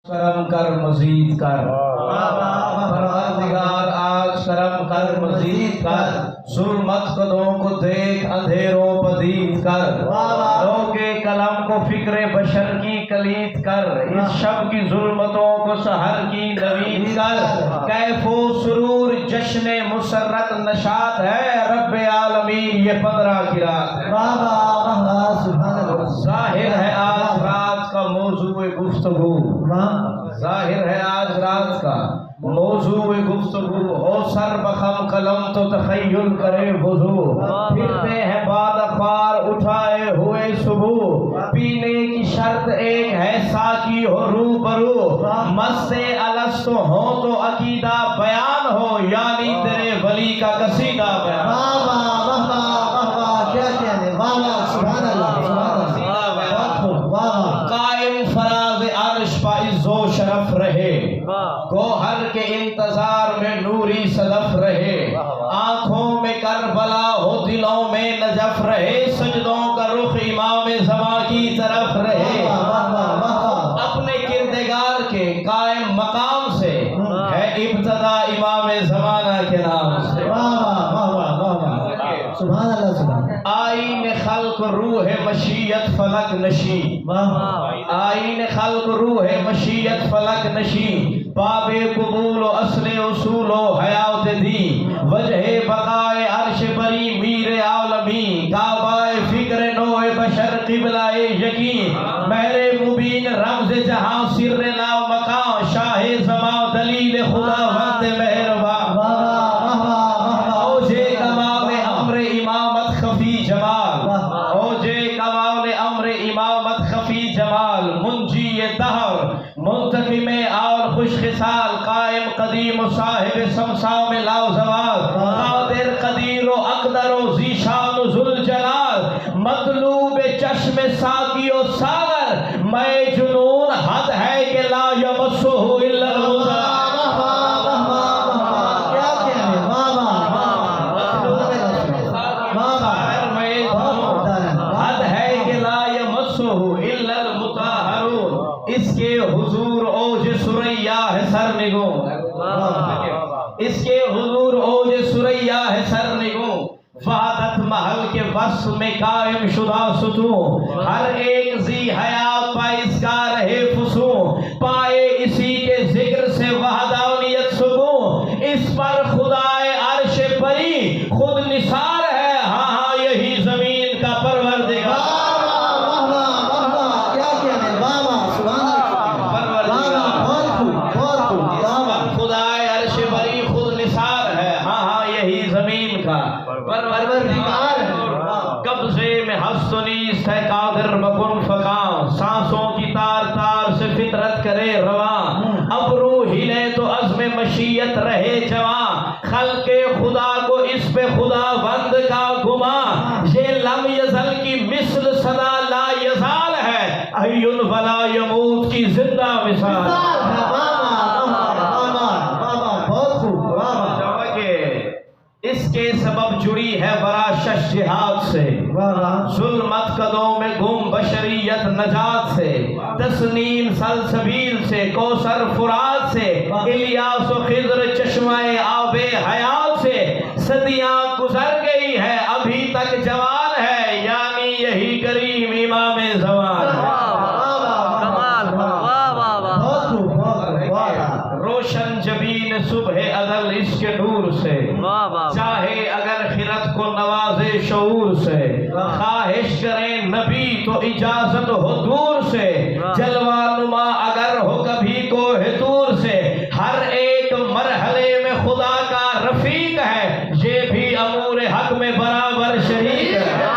کرم کر مزید کر پروردگار آج کرم کر مزید کر، ظلمت قدوں کو دیکھ اندھیروں پدید کر، لو کے قلم کو فکر بشر کی کلید کر، اس شب کی ظلمتوں کو سحر کی نوید کر، کیف و سرور جشن مسرت نشاط ہے، رب عالمین یہ 15 کی رات ہے۔ ظاہر ہے آج رات کا موضوع گفتگو، ظاہر ہے آج رات کا موضوع گفتگو، ہو سر بخم قلم تو تخیل کرے وضو، پھرتے ہیں باد اخبار اٹھائے ہوئے صبح، پینے کی شرط ایک ہے ساقی ہو روبرو، مست الست ہو تو عقیدہ بیان ہو، یعنی تیرے ولی کا قصیدہ بیان۔ قائم فراز عرش پا عز و شرف رہے، گوہر کے انتظار میں نوری صدف رہے، آنکھوں میں کربلا ہو دلوں میں نجف رہے، سجدوں کا رخ امام زمان کی طرف رہے، اپنے کردگار کے قائم مقام سے ہے ابتدا امام زمانہ کے نام سے۔ آئین خلق روح مشیت فلک نشی، آئین خلق روح مشیت فلک نشی، باب قبول و اصل اصول و حیات دی، وجہ بقائے عرش بری میر عالمی، کعبہ فکر نوع بشر قبلہ یقین، مہر مبین رمز جہاں سر لا مکان، شاہ زمان دلیل خدا وند مہربان، اوجے کمال امر امامت خفی جمال، اوجے کمال امر امامت خفی جمال، منجی دہر منتقم اور خوش خصال، قائم قدیم و صاحب سمسام لا زوال، قادر قدیر و اقدر و ذیشان و ذوالجلال، مطلوب چشم ساقی و ساغر، میں جنون حد ہے کہ لا یمسہ الا المطہر۔ اس کے حضور اوج سریا ہے سرنگوں، اس کے حضور اوج سریا ہے سرنگوں، وحدت محل کے وصف میں قائم شدہ ستون، ہر ایک ذی حیات پا اس کا رہے فسون، پائے اسی کے ذکر سے وحدانیت سکون، اس پر خدائے عرش بری خود نثار ہے، ہاں ہاں یہی زمین کا پروردگار۔ قبضے میں ہست و نیست ہے قادر بکن فقاں، سانسوں کی تار تار سے فطرت کرے رواں، ابرو ہلے تو عزم مشیت رہے جواں، خلق خدا کو اس پہ خدا بند کا گماں، یہ لم یزل کی مثل صدا لا یزال ہے، حی ولا یموت کی زندہ مثال۔ اس کے سبب جڑی ہے برا شش جہاد سے، ظلمت قدوں میں گم بشریت نجات سے، تسنیم سلسبیل سے، کوثر فرات سے، الیاس و خضر چشمہ آب حیات سے، صدیاں گزر گئی ہے ابھی تک جوان ہے، یعنی یہی کریم امام زمان ہے۔ روشن جبین صبح ازل اس کے نور سے، چاہے اگر خرد کو نوازے شعور سے، خواہش کریں نبی تو اجازت ہو دور سے، جلوہ نما اگر ہو کبھی کوہ طور سے، ہر ایک مرحلے میں خدا کا رفیق ہے، یہ بھی امور حق میں برابر شریک ہے،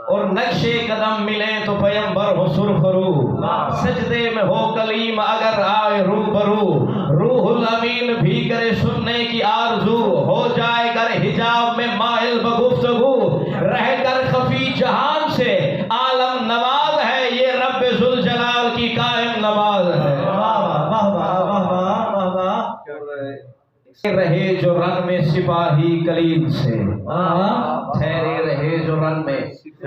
اور نقش قدم ملیں تو پیمبر ہو سرخرو، سجدے میں ہو کلیم اگر آئے روبرو، روح الامین بھی کرے سننے کی آرزو، ہو جائے گر حجاب میں مائل بگفتگو، رہ کر خفی جہان سے عالم نواز ہے، یہ رب ذوالجلال کی قائم نماز ہے۔ رہے جو رن میں سپاہی کلید سے، ٹھہرے رہے جو رن میں